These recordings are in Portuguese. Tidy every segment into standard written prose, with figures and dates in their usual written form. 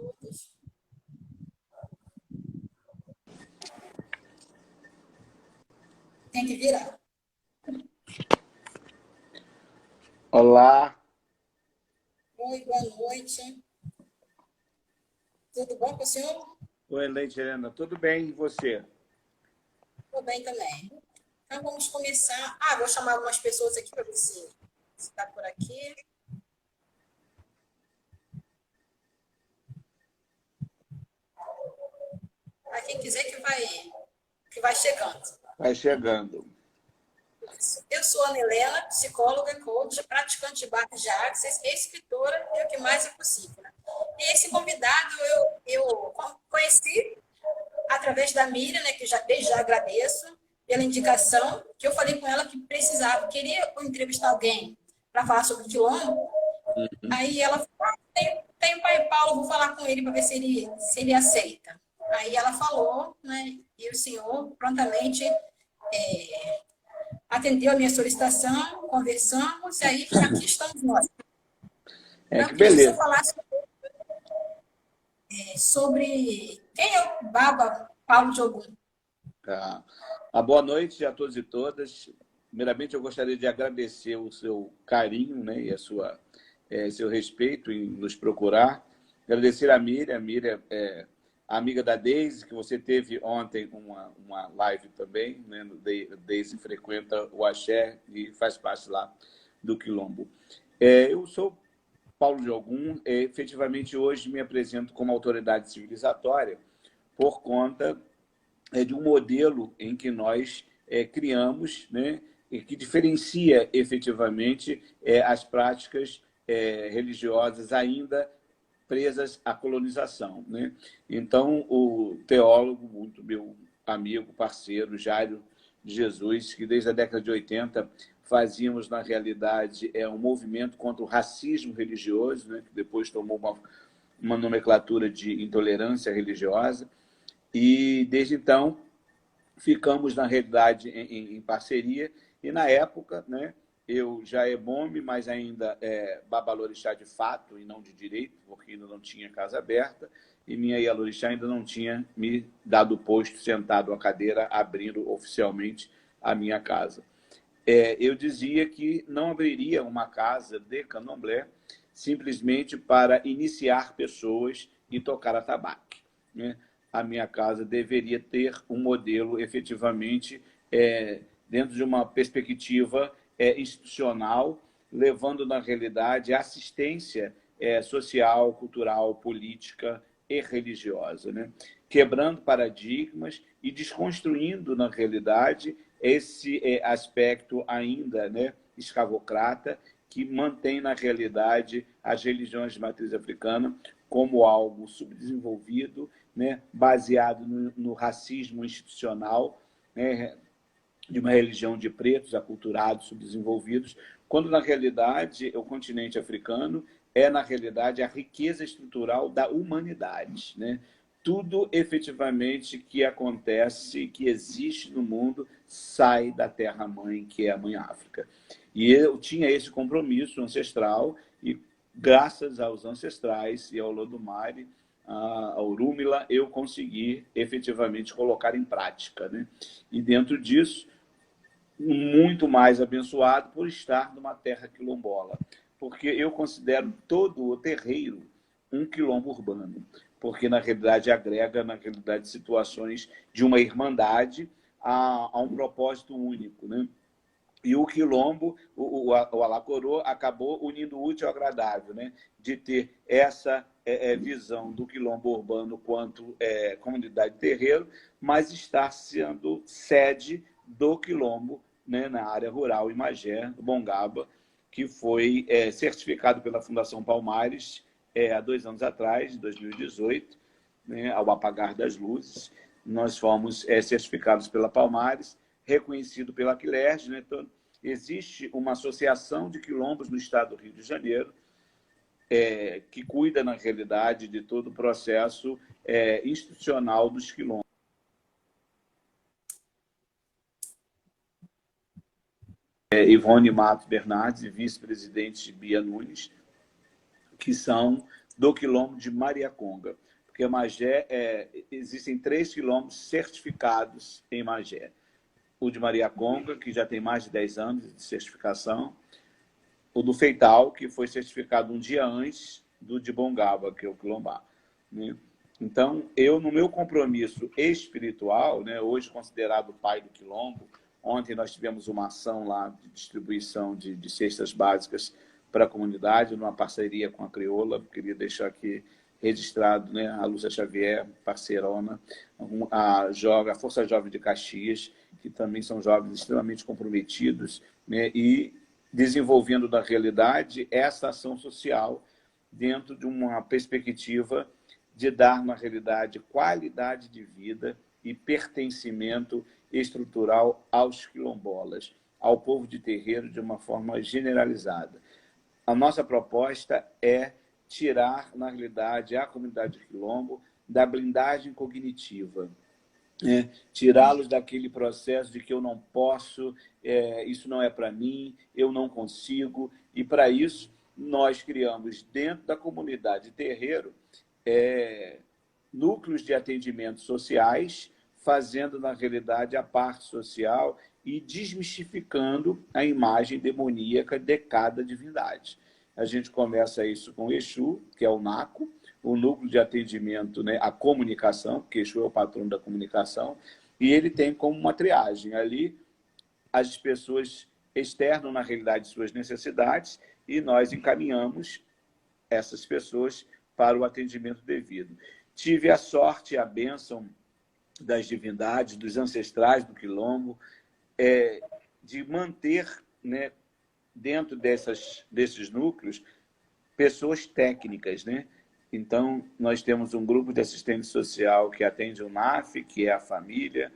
todos. Tem que virar. Olá. Oi, boa noite. Tudo bom com o senhor? Oi, Leite Helena. Tudo bem, e você? Tudo bem também. Então, vamos começar. Vou chamar algumas pessoas aqui para ver se está por aqui. Quem quiser que vai chegando. Vai chegando. Eu sou a Ana Helena, psicóloga, coach, praticante de barras de axis, escritora e o que mais é possível. E esse convidado eu conheci através da Miriam, né, que desde já agradeço pela indicação, que eu falei com ela que precisava, queria entrevistar alguém para falar sobre o quilombo. Aí ela falou, tem o pai Paulo, vou falar com ele para ver se ele aceita. Aí ela falou, né, e o senhor prontamente atendeu a minha solicitação, conversamos, e aí aqui estamos nós. Então, Que eu queria que você beleza. falasse sobre quem é o Baba Paulo de Ogum. Tá. Boa noite a todos e todas. Primeiramente, eu gostaria de agradecer o seu carinho, né, e seu respeito em nos procurar. Agradecer a Miriam. A Miriam é amiga da Deise, que você teve ontem uma live também. Né? Deise frequenta o Axé e faz parte lá do Quilombo. Eu sou Paulo de Ogum. Efetivamente, hoje me apresento como autoridade civilizatória por conta de um modelo em que nós criamos, né, e que diferencia efetivamente as práticas religiosas ainda presas à colonização. Né? Então, o teólogo, muito meu amigo, parceiro, Jairo de Jesus, que desde a década de 80 fazíamos, na realidade, um movimento contra o racismo religioso, né, que depois tomou uma nomenclatura de intolerância religiosa, e, desde então, ficamos, na realidade, em parceria. E, na época, né, eu já ebome, mas ainda babalorixá de fato e não de direito, porque ainda não tinha casa aberta, e minha ialorixá ainda não tinha me dado o posto, sentado à cadeira, abrindo oficialmente a minha casa. Eu dizia que não abriria uma casa de candomblé simplesmente para iniciar pessoas e tocar atabaque, né? A minha casa deveria ter um modelo efetivamente dentro de uma perspectiva institucional, levando, na realidade, assistência social, cultural, política e religiosa, né? Quebrando paradigmas e desconstruindo, na realidade, esse aspecto ainda, né, escravocrata, que mantém, na realidade, as religiões de matriz africana como algo subdesenvolvido, né, baseado no racismo institucional, né, de uma religião de pretos, aculturados, subdesenvolvidos, quando, na realidade, o continente africano na realidade, a riqueza estrutural da humanidade, né? Tudo, efetivamente, que acontece, que existe no mundo, sai da terra-mãe, que é a Mãe África. E eu tinha esse compromisso ancestral, e graças aos ancestrais e ao Lodumare, ao Rúmila, eu consegui efetivamente colocar em prática, né? E dentro disso, muito mais abençoado por estar numa terra quilombola, porque eu considero todo o terreiro um quilombo urbano, porque, na realidade, agrega, na realidade, situações de uma irmandade a um propósito único, né? E o quilombo, o Alacorô, acabou unindo o útil ao agradável, né? De ter essa visão do quilombo urbano quanto comunidade terreiro, mas estar sendo sede do quilombo, né, na área rural em Magé, do Bongaba, que foi certificado pela Fundação Palmares há 2 anos atrás, em 2018, né, ao apagar das luzes. Nós fomos certificados pela Palmares, reconhecido pela Aquilerge, né? Então, existe uma associação de quilombos no estado do Rio de Janeiro, que cuida, na realidade, de todo o processo institucional dos quilombos. Ivone Matos Bernardes e vice-presidente Bia Nunes, que são do quilombo de Mariaconga. Porque Magé, existem 3 quilombos certificados em Magé. O de Mariaconga, que já tem mais de 10 anos de certificação. O do Feital, que foi certificado um dia antes do de Bongaba, que é o quilombá, né? Então, eu, no meu compromisso espiritual, né, hoje considerado o pai do quilombo, ontem nós tivemos uma ação lá de distribuição de cestas básicas para a comunidade, numa parceria com a Crioula. Queria deixar aqui registrado, né, a Lúcia Xavier, parceirona, a Força Jovem de Caxias, que também são jovens extremamente comprometidos, né, e desenvolvendo na realidade essa ação social dentro de uma perspectiva de dar, na realidade, qualidade de vida e pertencimento estrutural aos quilombolas, ao povo de terreiro de uma forma generalizada. A nossa proposta é tirar, na realidade, a comunidade de quilombo da blindagem cognitiva, tirá-los daquele processo de que eu não posso, isso não é para mim, eu não consigo. E, para isso, nós criamos, dentro da comunidade terreiro, núcleos de atendimento sociais, fazendo, na realidade, a parte social e desmistificando a imagem demoníaca de cada divindade. A gente começa isso com Exu, que é o NACO, o núcleo de atendimento, né, à comunicação, porque Exu é o patrono da comunicação, e ele tem como uma triagem. Ali, as pessoas externam, na realidade, suas necessidades e nós encaminhamos essas pessoas para o atendimento devido. Tive a sorte e a bênção das divindades, dos ancestrais do quilombo, de manter, né, dentro desses núcleos, pessoas técnicas, né? Então, nós temos um grupo de assistente social que atende o NAF, que é a família,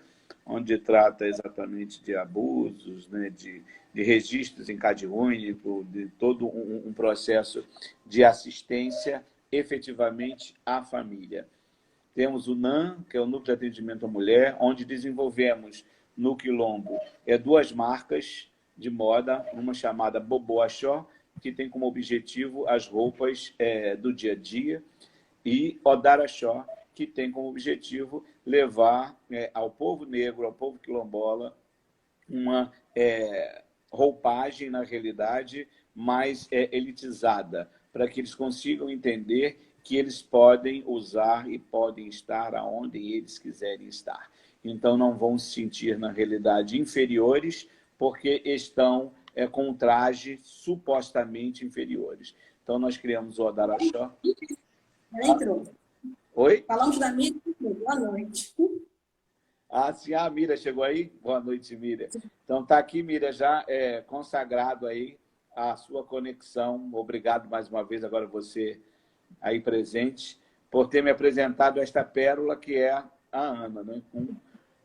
onde trata exatamente de abusos, né, de registros em CAD único, de todo um processo de assistência efetivamente à família. Temos o NAM, que é o Núcleo de Atendimento à Mulher, onde desenvolvemos no quilombo 2 marcas de moda, uma chamada Boboaxó, que tem como objetivo as roupas do dia a dia, e Odaraxó, que tem como objetivo levar ao povo negro, ao povo quilombola, uma roupagem, na realidade, mais elitizada, para que eles consigam entender que eles podem usar e podem estar aonde eles quiserem estar. Então, não vão se sentir, na realidade, inferiores, porque estão com traje supostamente inferiores. Então, nós criamos o Odaraxó. Entrou. Oi? Falamos da Mira. Boa noite. Sim, a Mira chegou aí? Boa noite, Mira. Então, está aqui, Mira, já consagrado aí a sua conexão. Obrigado mais uma vez, agora você aí presente, por ter me apresentado esta pérola que é a Ana, né? Com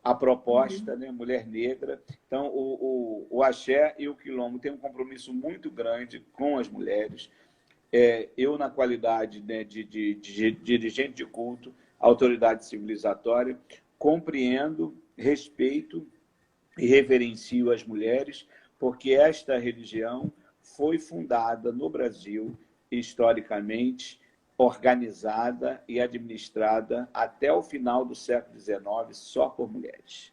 a proposta, né? Mulher negra. Então, o axé e o quilombo têm um compromisso muito grande com as mulheres. Eu, na qualidade, né, de dirigente de culto, autoridade civilizatória, compreendo, respeito e reverencio as mulheres, porque esta religião foi fundada no Brasil, historicamente, organizada e administrada até o final do século XIX só por mulheres.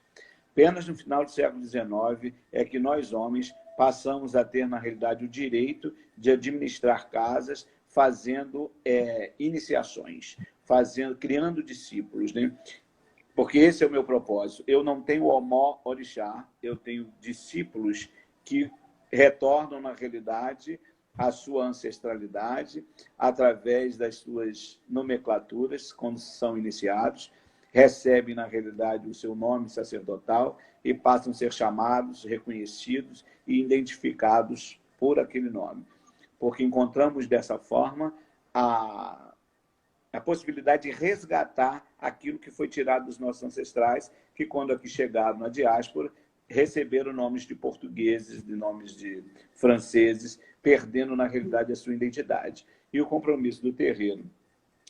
Apenas no final do século XIX é que nós, homens, passamos a ter, na realidade, o direito de administrar casas, fazendo iniciações, criando discípulos, né? Porque esse é o meu propósito. Eu não tenho omó orixá, eu tenho discípulos que retornam, na realidade, a sua ancestralidade através das suas nomenclaturas, quando são iniciados, recebem, na realidade, o seu nome sacerdotal e passam a ser chamados, reconhecidos e identificados por aquele nome. Porque encontramos, dessa forma, a possibilidade de resgatar aquilo que foi tirado dos nossos ancestrais, que, quando aqui chegaram na diáspora, receberam nomes de portugueses, de nomes de franceses, perdendo, na realidade, a sua identidade. E o compromisso do terreiro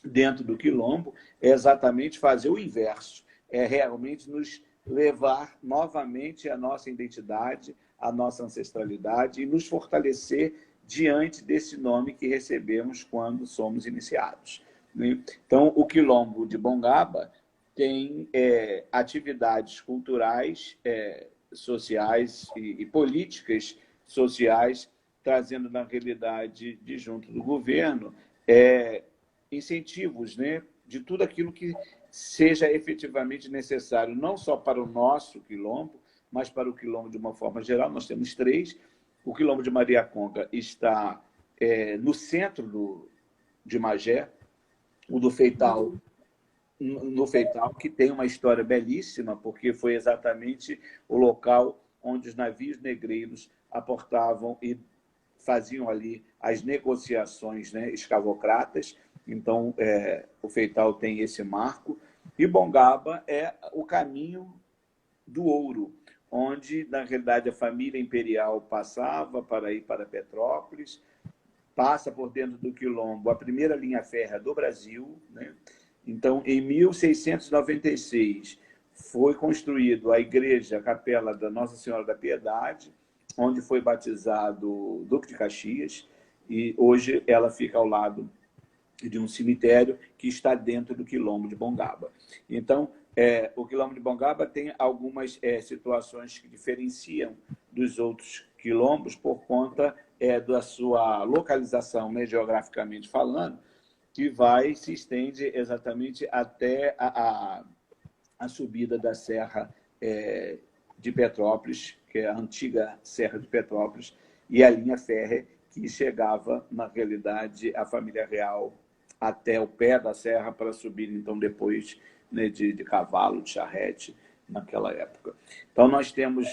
dentro do quilombo é exatamente fazer o inverso, é realmente nos levar novamente à nossa identidade, à nossa ancestralidade e nos fortalecer diante desse nome que recebemos quando somos iniciados, né? Então, o Quilombo de Bongaba tem atividades culturais, sociais e políticas sociais, trazendo, na realidade, de junto do governo, incentivos, né, de tudo aquilo que seja efetivamente necessário, não só para o nosso quilombo, mas para o quilombo de uma forma geral. Nós temos 3. O quilombo de Mariaconga está no centro de Magé, o do Feital, no Feital, que tem uma história belíssima, porque foi exatamente o local onde os navios negreiros aportavam e faziam ali as negociações, né, escravocratas. Então, o Feital tem esse marco. E Bongaba é o caminho do ouro, onde, na realidade, a família imperial passava para ir para Petrópolis, passa por dentro do quilombo a primeira linha férrea do Brasil, né? Então, em 1696, foi construído a igreja, a capela da Nossa Senhora da Piedade, onde foi batizado o Duque de Caxias, e hoje ela fica ao lado de um cemitério que está dentro do quilombo de Bongaba. Então, o quilombo de Bongaba tem algumas situações que diferenciam dos outros quilombos por conta da sua localização, né, geograficamente falando, que se estende exatamente até a subida da Serra de Petrópolis, que é a antiga Serra de Petrópolis, e a linha férrea que chegava, na realidade, a família real até o pé da serra para subir, então, depois, né, de cavalo, de charrete, naquela época. Então, nós temos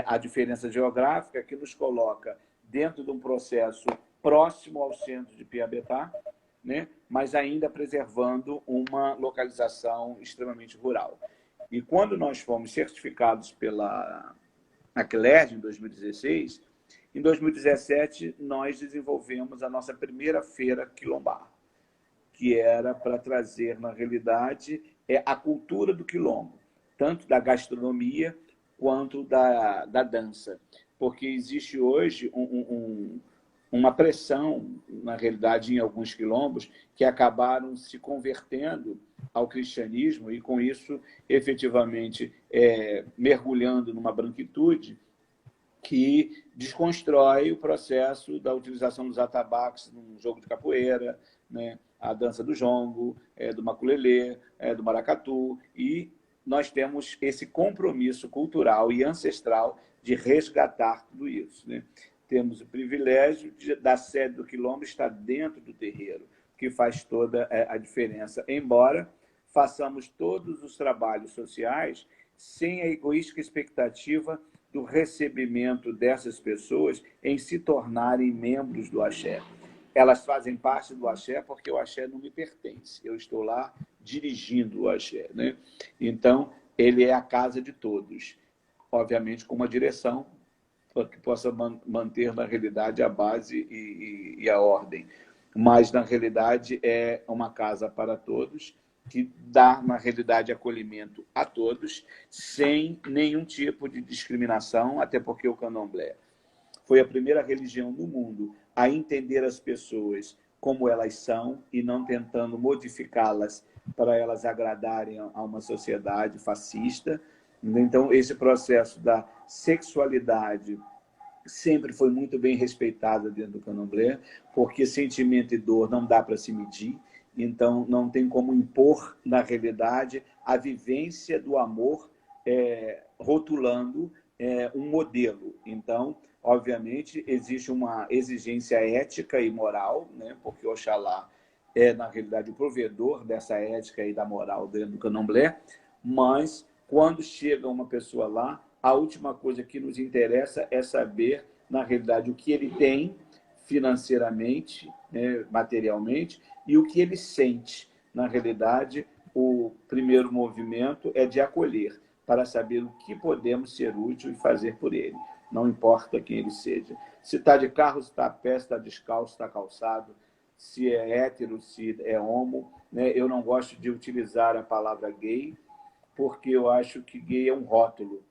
a diferença geográfica que nos coloca dentro de um processo próximo ao centro de Piabetá, né, mas ainda preservando uma localização extremamente rural. E quando nós fomos certificados pela ACLERJ em 2016, em 2017 nós desenvolvemos a nossa primeira feira quilombar, que era para trazer, na realidade, a cultura do quilombo, tanto da gastronomia quanto da dança. Porque existe hoje uma pressão, na realidade, em alguns quilombos, que acabaram se convertendo ao cristianismo e, com isso, efetivamente, mergulhando numa branquitude que desconstrói o processo da utilização dos atabaques num jogo de capoeira, né? A dança do jongo, do maculelê, do maracatu, e nós temos esse compromisso cultural e ancestral de resgatar tudo isso, né? Temos o privilégio da sede do quilombo estar dentro do terreiro, que faz toda a diferença, embora façamos todos os trabalhos sociais sem a egoísta expectativa do recebimento dessas pessoas em se tornarem membros do axé. Elas fazem parte do axé porque o axé não me pertence. Eu estou lá dirigindo o axé, né? Então, ele é a casa de todos, obviamente com uma direção para que possa manter, na realidade, a base e a ordem. Mas, na realidade, é uma casa para todos, que dá, na realidade, acolhimento a todos, sem nenhum tipo de discriminação, até porque o candomblé foi a primeira religião do mundo a entender as pessoas como elas são e não tentando modificá-las para elas agradarem a uma sociedade fascista. Então, esse processo da sexualidade sempre foi muito bem respeitado dentro do candomblé, porque sentimento e dor não dá para se medir, então não tem como impor, na realidade, a vivência do amor rotulando um modelo. Então, obviamente, existe uma exigência ética e moral, né? Porque Oxalá é, na realidade, o provedor dessa ética e da moral dentro do candomblé, mas quando chega uma pessoa lá, a última coisa que nos interessa é saber, na realidade, o que ele tem financeiramente, né, materialmente, e o que ele sente. Na realidade, o primeiro movimento é de acolher, para saber o que podemos ser útil e fazer por ele. Não importa quem ele seja. Se está de carro, se está a pé, se está descalço, se está calçado, se é hétero, se é homo, né? Eu não gosto de utilizar a palavra gay, porque eu acho que gay é um rótulo,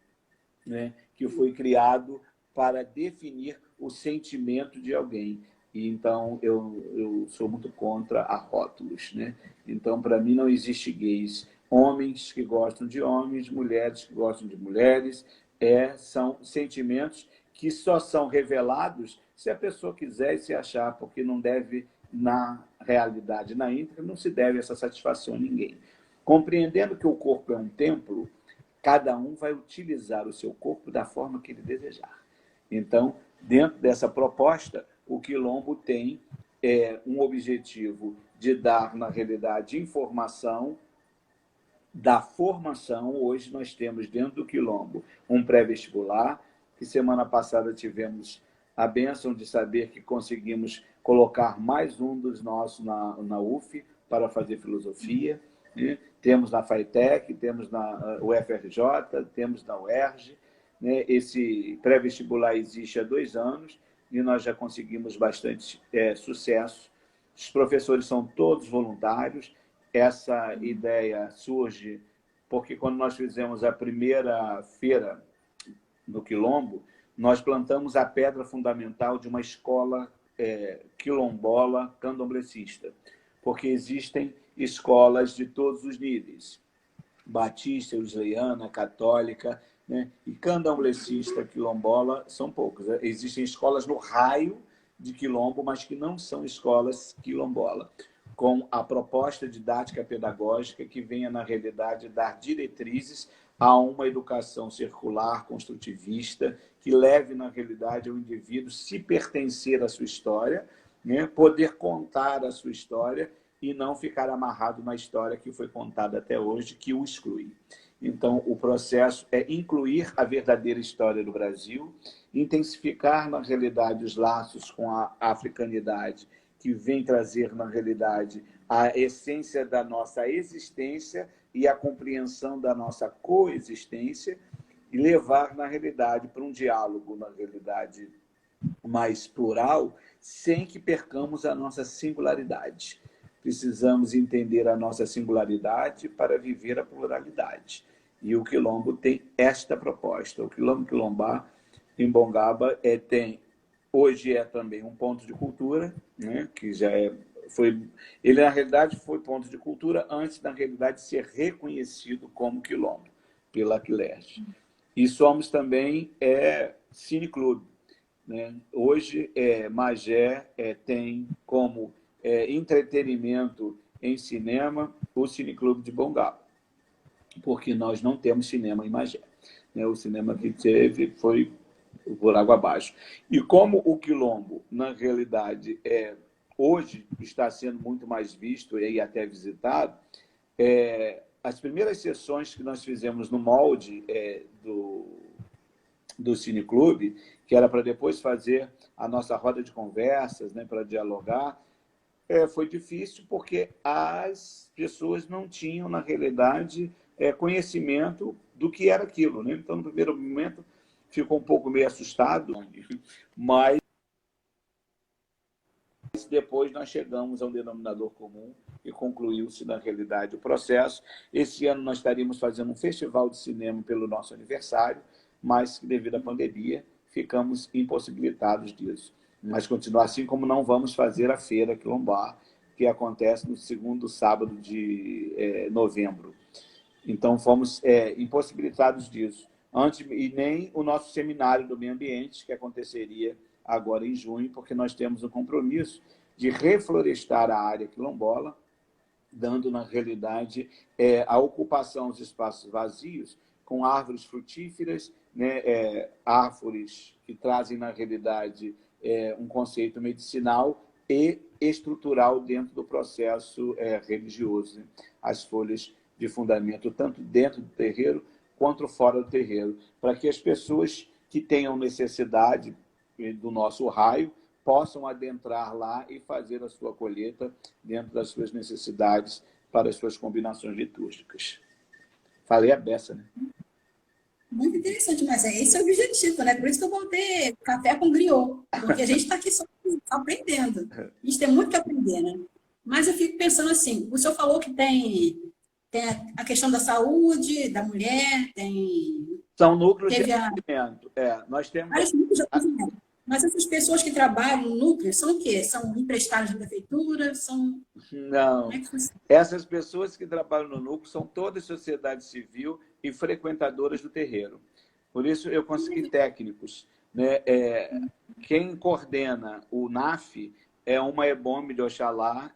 né, que foi criado para definir o sentimento de alguém. E, então, eu sou muito contra a rótulos, né? Então, para mim, não existe gays. Homens que gostam de homens, mulheres que gostam de mulheres, são sentimentos que só são revelados se a pessoa quiser e se achar, porque não deve, na realidade, na íntegra, não se deve essa satisfação a ninguém. Compreendendo que o corpo é um templo, cada um vai utilizar o seu corpo da forma que ele desejar. Então, dentro dessa proposta, o Quilombo tem um objetivo de dar, na realidade, informação da formação. Hoje nós temos dentro do Quilombo um pré-vestibular, que semana passada tivemos a bênção de saber que conseguimos colocar mais um dos nossos na UF para fazer filosofia, né? Temos na FATEC, temos na UFRJ, temos na UERJ, né? Esse pré-vestibular existe há 2 anos e nós já conseguimos bastante sucesso. Os professores são todos voluntários. Essa ideia surge porque quando nós fizemos a primeira feira no Quilombo, nós plantamos a pedra fundamental de uma escola quilombola candomblessista, porque existem escolas de todos os níveis, batista, wesleyana, católica, né? E candomblessista, quilombola, são poucos. Existem escolas no raio de Quilombo, mas que não são escolas quilombola, com a proposta didática pedagógica que venha, na realidade, dar diretrizes a uma educação circular, construtivista, que leve, na realidade, ao indivíduo se pertencer à sua história, né? Poder contar a sua história e não ficar amarrado na história que foi contada até hoje, que o exclui. Então, o processo é incluir a verdadeira história do Brasil, intensificar, na realidade, os laços com a africanidade, que vem trazer, na realidade, a essência da nossa existência e a compreensão da nossa coexistência, e levar, na realidade, para um diálogo, na realidade, mais plural, sem que percamos a nossa singularidade. Precisamos entender a nossa singularidade para viver a pluralidade. E o Quilombo tem esta proposta. O Quilombo Quilombá, em Bongaba, hoje é também um ponto de cultura, né? Que já ele, na realidade, foi ponto de cultura antes, na realidade, de ser reconhecido como Quilombo, pela Aquilerge. E somos também cineclube, né? Hoje, Magé tem como entretenimento em cinema o Cineclube de Bongaba, porque nós não temos cinema em Magé, né? O cinema que teve foi por água abaixo. E como o Quilombo, na realidade, hoje está sendo muito mais visto e até visitado, as primeiras sessões que nós fizemos no molde do Cineclube, que era para depois fazer a nossa roda de conversas, né, para dialogar, foi difícil porque as pessoas não tinham, na realidade, conhecimento do que era aquilo, né? Então, no primeiro momento, ficou um pouco meio assustado, mas depois nós chegamos a um denominador comum e concluiu-se, na realidade, o processo. Esse ano nós estaríamos fazendo um festival de cinema pelo nosso aniversário, mas, devido à pandemia, ficamos impossibilitados disso. Mas continuar assim, como não vamos fazer a Feira Quilombá, que acontece no segundo sábado de novembro. Então, fomos impossibilitados disso. E nem o nosso seminário do meio ambiente, que aconteceria agora em junho, porque nós temos o compromisso de reflorestar a área quilombola, dando, na realidade, a ocupação dos espaços vazios com árvores frutíferas, né, árvores que trazem, na realidade, um conceito medicinal e estrutural dentro do processo religioso, né? As folhas de fundamento, tanto dentro do terreiro quanto fora do terreiro, para que as pessoas que tenham necessidade do nosso raio possam adentrar lá e fazer a sua colheita dentro das suas necessidades para as suas combinações litúrgicas. Falei a beça, né? Muito interessante, mas esse é o objetivo, né? Por isso que eu vou ter café com griot, porque a gente está aqui só aprendendo. A gente tem muito que aprender, né? Mas eu fico pensando assim, o senhor falou que tem a questão da saúde, da mulher, São núcleos de atendimento. Nós temos vários núcleos de atendimento. Mas essas pessoas que trabalham no núcleo são o quê? São emprestadas da prefeitura? São... Como Não. é que funciona? Essas pessoas que trabalham no núcleo são todas sociedade civil e frequentadoras do terreiro. Por isso, eu consegui técnicos, né? Quem coordena o NAF é uma ebombe de Oxalá,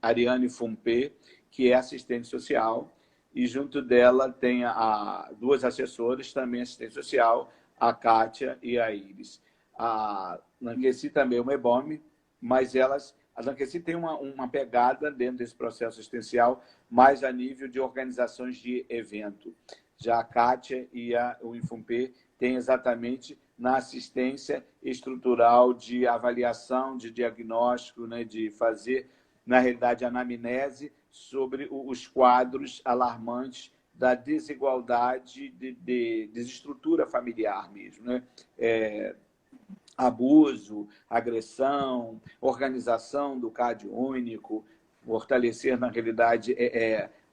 Ariane Fumpê, que é assistente social, e junto dela tem duas assessoras, também assistente social, a Kátia e a Iris. A Lanqueci também é uma ebombe, mas a Lanqueci tem uma pegada dentro desse processo assistencial, mais a nível de organizações de evento. Já a Kátia e o Infumpê têm exatamente na assistência estrutural de avaliação, de diagnóstico, né, de fazer, na realidade, anamnese sobre os quadros alarmantes da desigualdade, de desestrutura familiar mesmo, né? Abuso, agressão, organização do CAD único, fortalecer, na realidade,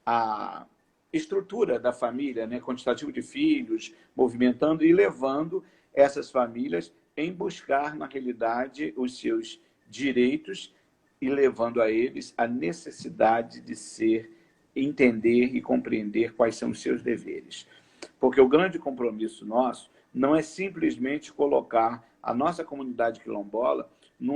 a estrutura da família, né? Quantitativo de filhos, movimentando e levando essas famílias em buscar, na realidade, os seus direitos e levando a eles a necessidade de entender e compreender quais são os seus deveres. Porque o grande compromisso nosso não é simplesmente colocar a nossa comunidade quilombola num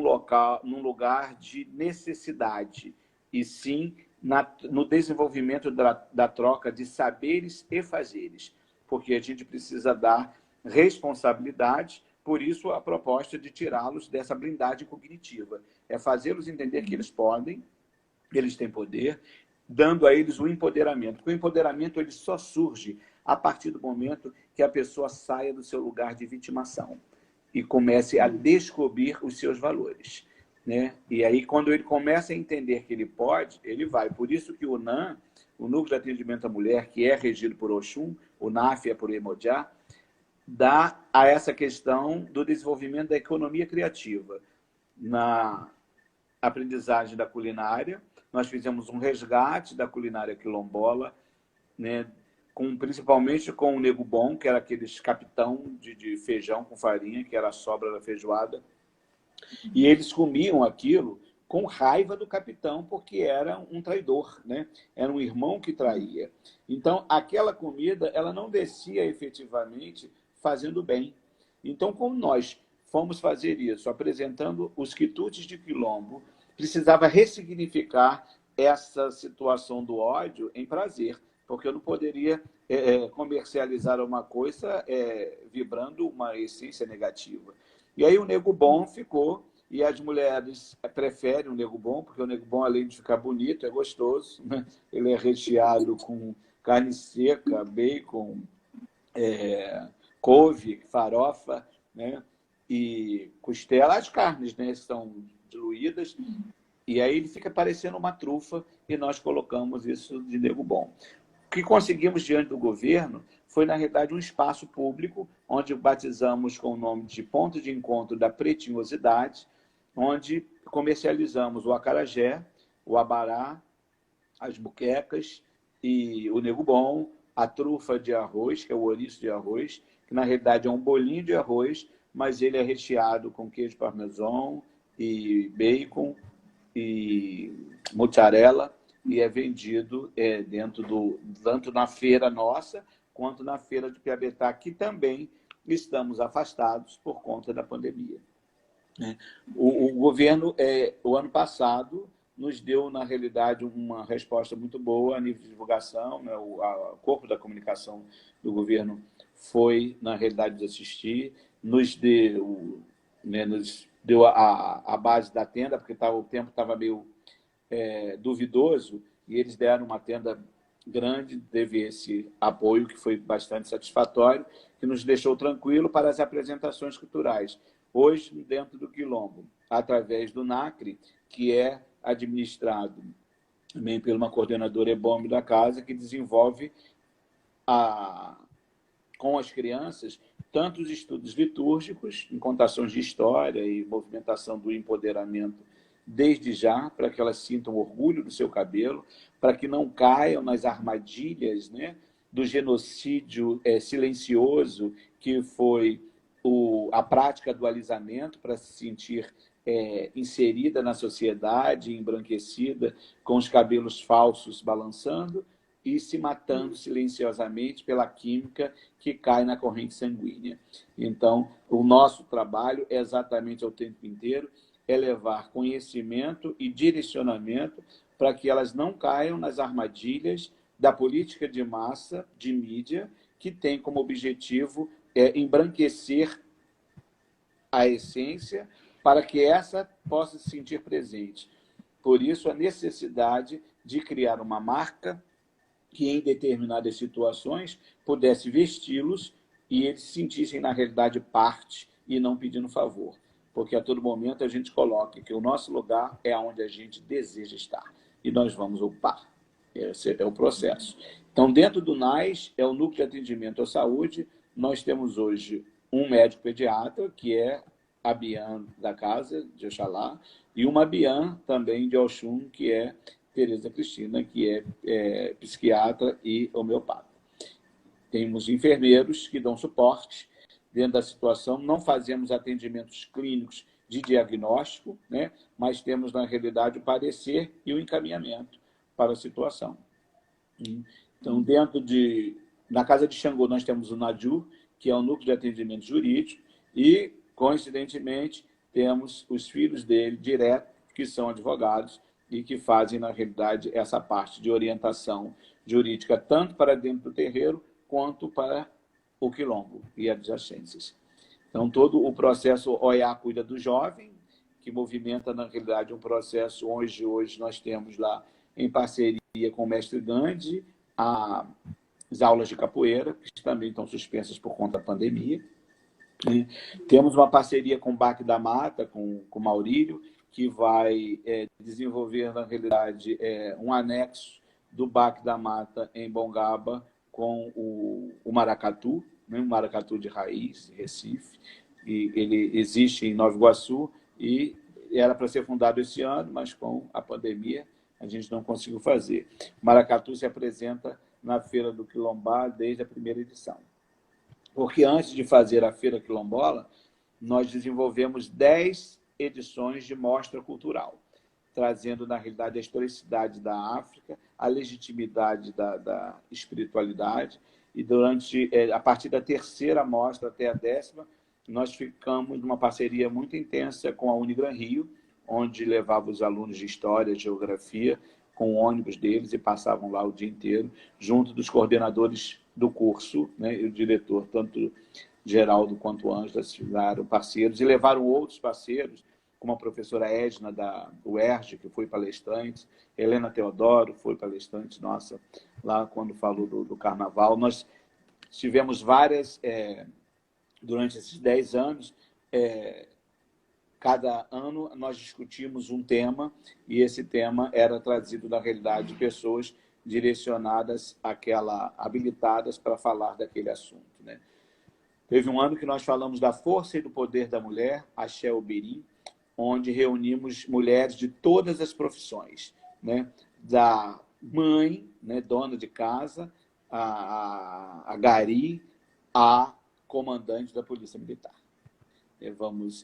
lugar de necessidade, e sim no desenvolvimento da troca de saberes e fazeres, porque a gente precisa dar responsabilidade, por isso a proposta de tirá-los dessa blindagem cognitiva, é fazê-los entender que eles podem, eles têm poder, dando a eles o empoderamento. Porque o empoderamento ele só surge a partir do momento que a pessoa saia do seu lugar de vitimação e comece a descobrir os seus valores, né? E aí, quando ele começa a entender que ele pode, ele vai. Por isso que o NAM, o Núcleo de Atendimento à Mulher, que é regido por Oxum, o NAF é por Emojá, dá a essa questão do desenvolvimento da economia criativa. Na aprendizagem da culinária, nós fizemos um resgate da culinária quilombola, né, principalmente com o nego bom, que era aqueles capitão de feijão com farinha, que era a sobra da feijoada. E eles comiam aquilo com raiva do capitão, porque era um traidor, né? Era um irmão que traía. Então, aquela comida ela não descia efetivamente fazendo bem. Então, como nós fomos fazer isso, apresentando os quitutes de quilombo, precisava ressignificar essa situação do ódio em prazer, porque eu não poderia comercializar uma coisa vibrando uma essência negativa. E aí o nego bom ficou, e as mulheres preferem o nego bom, porque o nego bom, além de ficar bonito, é gostoso, né? Ele é recheado com carne seca, bacon, couve, farofa, né? E costela, as carnes, né, são diluídas, e aí ele fica parecendo uma trufa, e nós colocamos isso de nego bom. O que conseguimos diante do governo foi, na realidade, um espaço público, onde batizamos com o nome de Ponto de Encontro da Pretinhosidade, onde comercializamos o acarajé, o abará, as muquecas e o nego bom, a trufa de arroz, que é o ouriço de arroz, que na realidade é um bolinho de arroz, mas ele é recheado com queijo parmesão e bacon e mozzarella, e é vendido tanto na feira nossa, quanto na feira de Piabetá, que também estamos afastados por conta da pandemia. O governo, o ano passado, nos deu, na realidade, uma resposta muito boa a nível de divulgação, né? O corpo da comunicação do governo foi, na realidade, de assistir, nos deu a base da tenda, porque o tempo estava meio duvidoso, e eles deram uma tenda grande, teve esse apoio que foi bastante satisfatório, que nos deixou tranquilo para as apresentações culturais. Hoje, dentro do Quilombo, através do NACRE, que é administrado também por uma coordenadora ebombe da casa, que desenvolve com as crianças tanto os estudos litúrgicos, em contações de história e movimentação do empoderamento desde já, para que elas sintam orgulho do seu cabelo, para que não caiam nas armadilhas, né, do genocídio silencioso que foi a prática do alisamento para se sentir inserida na sociedade, embranquecida, com os cabelos falsos balançando e se matando silenciosamente pela química que cai na corrente sanguínea. Então, o nosso trabalho é exatamente ao tempo inteiro levar conhecimento e direcionamento para que elas não caiam nas armadilhas da política de massa, de mídia, que tem como objetivo embranquecer a essência para que essa possa se sentir presente. Por isso, a necessidade de criar uma marca que, em determinadas situações, pudesse vesti-los e eles se sentissem, na realidade, parte e não pedindo favor. Porque, a todo momento, a gente coloca que o nosso lugar é onde a gente deseja estar. E nós vamos ocupar. Esse é o processo. Então, dentro do NAS, é o Núcleo de Atendimento à Saúde. Nós temos hoje um médico pediatra, que é a Bian da casa, de Oxalá, e uma Bian também de Oxum, que é Tereza Cristina, que é psiquiatra e homeopata. Temos enfermeiros que dão suporte dentro da situação. Não fazemos atendimentos clínicos de diagnóstico, né? Mas temos, na realidade, o parecer e o encaminhamento para a situação. Então, na Casa de Xangô, nós temos o NAJU, que é o Núcleo de Atendimento Jurídico, e, coincidentemente, temos os filhos dele direto, que são advogados e que fazem, na realidade, essa parte de orientação jurídica, tanto para dentro do terreiro, quanto para o quilombo e adjacências. Então, todo o processo OEA cuida do jovem, que movimenta, na realidade, um processo onde hoje nós temos lá, em parceria com o mestre Gandhi, as aulas de capoeira, que também estão suspensas por conta da pandemia. Temos uma parceria com o Baque da Mata, com o Maurílio, que vai desenvolver, na realidade, um anexo do Baque da Mata em Bongaba com o maracatu, né? Um maracatu de raiz, Recife. E ele existe em Nova Iguaçu e era para ser fundado esse ano, mas com a pandemia a gente não conseguiu fazer. O maracatu se apresenta na Feira do Quilombá desde a primeira edição. Porque antes de fazer a Feira Quilombola, nós desenvolvemos 10 edições de mostra cultural, trazendo, na realidade, a historicidade da África, a legitimidade da espiritualidade, e a partir da terceira mostra até a 10ª, nós ficamos numa parceria muito intensa com a Unigran Rio, onde levava os alunos de História, Geografia, com o ônibus deles e passavam lá o dia inteiro, junto dos coordenadores do curso, né, e o diretor, tanto Geraldo quanto Ângela, ficaram parceiros, e levaram outros parceiros, como a professora Edna, da UERJ, que foi palestrante, Helena Teodoro foi palestrante nossa, lá quando falou do Carnaval. Nós tivemos várias, durante esses 10 anos, cada ano nós discutimos um tema, e esse tema era trazido, na realidade, de pessoas direcionadas habilitadas para falar daquele assunto, né? Teve um ano que nós falamos da força e do poder da mulher, Axé Oberim, onde reunimos mulheres de todas as profissões, né? Da mãe, né, dona de casa, a gari, a comandante da Polícia Militar. Levamos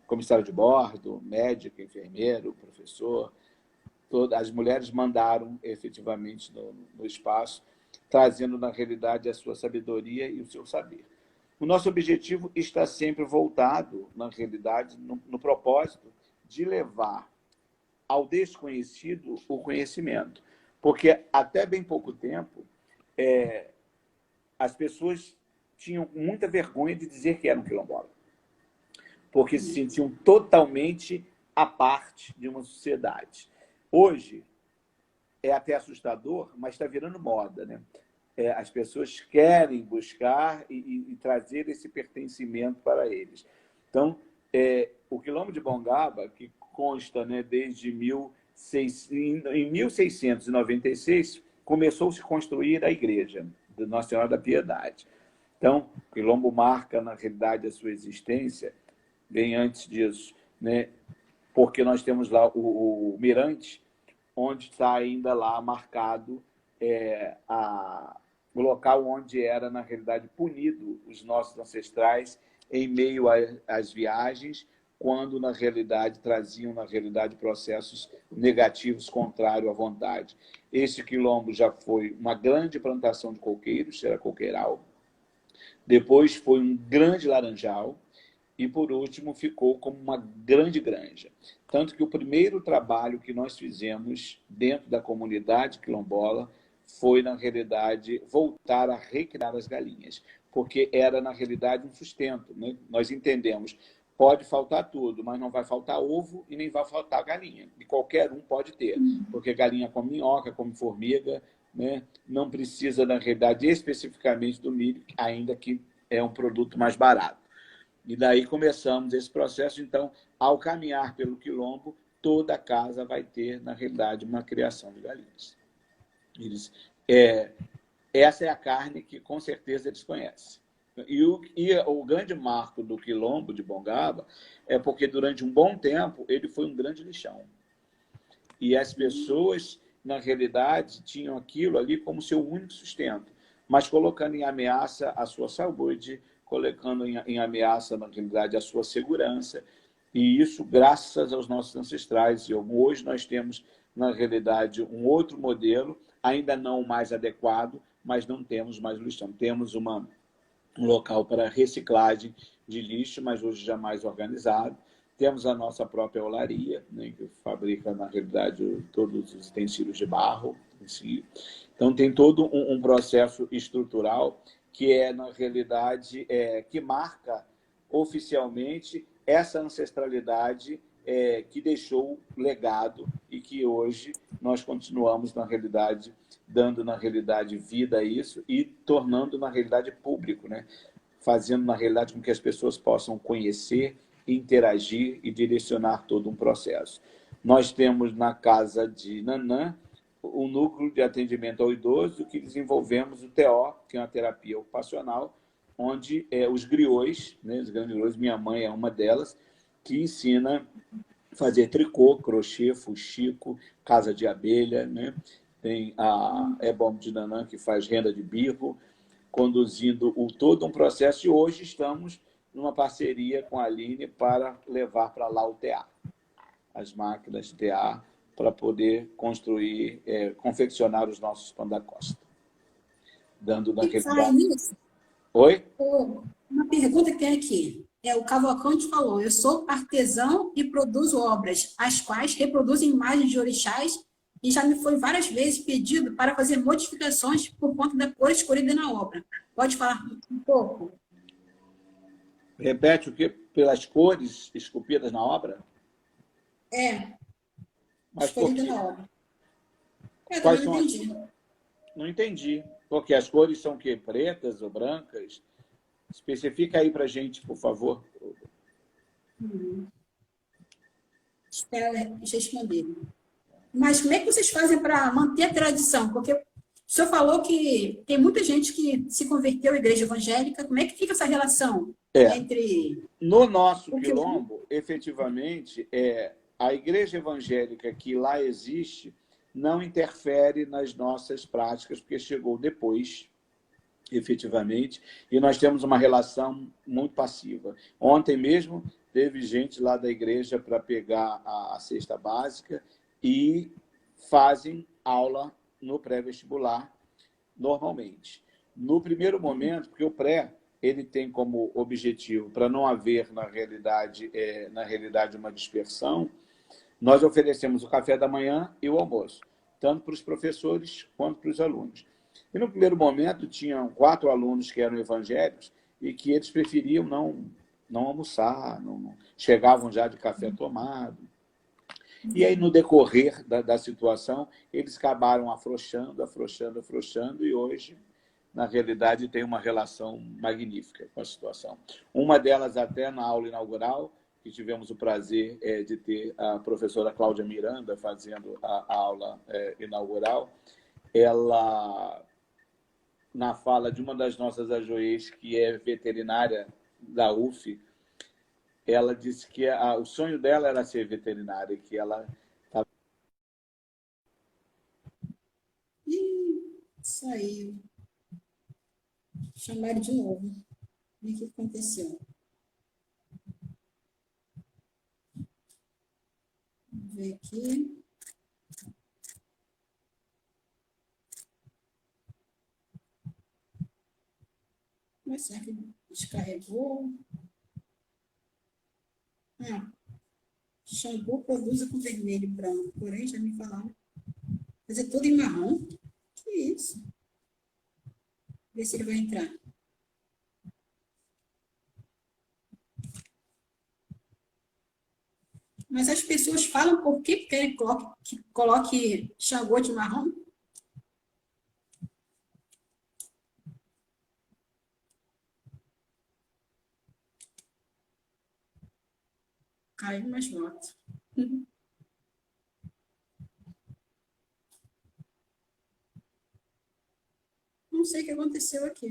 comissário de bordo, médico, enfermeiro, professor. As mulheres mandaram efetivamente no espaço, trazendo, na realidade, a sua sabedoria e o seu saber. O nosso objetivo está sempre voltado, na realidade, no propósito de levar ao desconhecido o conhecimento. Porque, até bem pouco tempo, as pessoas tinham muita vergonha de dizer que eram quilombola, porque se sentiam totalmente à parte de uma sociedade. Hoje, é até assustador, mas está virando moda, né? As pessoas querem buscar e trazer esse pertencimento para eles. Então, o Quilombo de Bongaba, que consta, né, desde em 1696, começou a se construir a igreja de Nossa Senhora da Piedade. Então, o Quilombo marca, na realidade, a sua existência bem antes disso, né? Porque nós temos lá o mirante, onde está ainda lá marcado o local onde era, na realidade, punido os nossos ancestrais em meio às viagens, quando, na realidade, traziam, na realidade, processos negativos contrários à vontade. Esse quilombo já foi uma grande plantação de coqueiros, era coqueiral. Depois foi um grande laranjal. E, por último, ficou como uma grande granja. Tanto que o primeiro trabalho que nós fizemos dentro da comunidade quilombola foi, na realidade, voltar a recriar as galinhas, porque era, na realidade, um sustento. Né? Nós entendemos, pode faltar tudo, mas não vai faltar ovo e nem vai faltar galinha. E qualquer um pode ter, porque galinha come minhoca, come formiga, né? Não precisa, na realidade, especificamente do milho, ainda que é um produto mais barato. E daí começamos esse processo. Então, ao caminhar pelo quilombo, toda casa vai ter, na realidade, uma criação de galinhas. Essa é a carne que, com certeza, eles conhecem. E o grande marco do quilombo de Bongaba é porque, durante um bom tempo, ele foi um grande lixão. E as pessoas, na realidade, tinham aquilo ali como seu único sustento, mas colocando em ameaça a sua saúde, colocando em ameaça, na realidade, a sua segurança. E isso graças aos nossos ancestrais. E hoje nós temos, na realidade, um outro modelo, ainda não o mais adequado, mas não temos mais lixão. Temos um local para reciclagem de lixo, mas hoje já mais organizado. Temos a nossa própria olaria, né, que fabrica, na realidade, todos os utensílios de barro em si. Então, tem todo um processo estrutural que é, na realidade, que marca oficialmente essa ancestralidade que deixou legado e que hoje nós continuamos, na realidade, dando, na realidade, vida a isso e tornando, na realidade, público, né? Fazendo, na realidade, com que as pessoas possam conhecer, interagir e direcionar todo um processo. Nós temos na casa de Nanã o núcleo de atendimento ao idoso, que desenvolvemos o TO, que é uma terapia ocupacional, onde os griots, né, os grandes griots, minha mãe é uma delas, que ensina a fazer tricô, crochê, fuxico, casa de abelha, né? Tem a Ebom de Nanã, que faz renda de birro, conduzindo todo um processo, e hoje estamos numa parceria com a Aline para levar para lá o TA, as máquinas TA, para poder construir, confeccionar os nossos pão da costa. Dando naquele... Oi? Uma pergunta que tem aqui. O Cavalcante falou, eu sou artesão e produzo obras, as quais reproduzem imagens de orixás, e já me foi várias vezes pedido para fazer modificações por conta da cor escolhida na obra. Pode falar um pouco? Repete o quê? Pelas cores esculpidas na obra? Mas escolhida na obra. Quais são as... Não entendi. Porque as cores são o quê? Pretas ou brancas? Especifica aí para a gente, por favor. Espera responder. Mas como é que vocês fazem para manter a tradição? Porque o senhor falou que tem muita gente que se converteu à igreja evangélica. Como é que fica essa relação entre... No nosso quilombo, efetivamente, a igreja evangélica que lá existe não interfere nas nossas práticas, porque chegou depois, efetivamente, e nós temos uma relação muito passiva. Ontem mesmo, teve gente lá da igreja para pegar a cesta básica e fazem aula no pré-vestibular normalmente. No primeiro momento, porque o pré ele tem como objetivo, para não haver, na realidade, uma dispersão, nós oferecemos o café da manhã e o almoço, tanto para os professores quanto para os alunos. E no primeiro momento, tinham 4 alunos que eram evangélicos e que eles preferiam não almoçar, chegavam já de café tomado. E aí, no decorrer da situação, eles acabaram afrouxando, e hoje, na realidade, tem uma relação magnífica com a situação. Uma delas, até na aula inaugural, que tivemos o prazer de ter a professora Cláudia Miranda fazendo a aula inaugural, ela, na fala de uma das nossas ajoês, que é veterinária da UF, ela disse que o sonho dela era ser veterinária, que ela estava... Isso aí. Chamaram de novo. O que aconteceu? ver aqui. Mas será que descarregou? Xangô produz com vermelho e branco, porém já me falaram. Fazer tudo em marrom? Que isso? Ver se ele vai entrar. Mas as pessoas falam por que querem que coloque Xangô de marrom? Caiu mais voto. Não sei o que aconteceu aqui.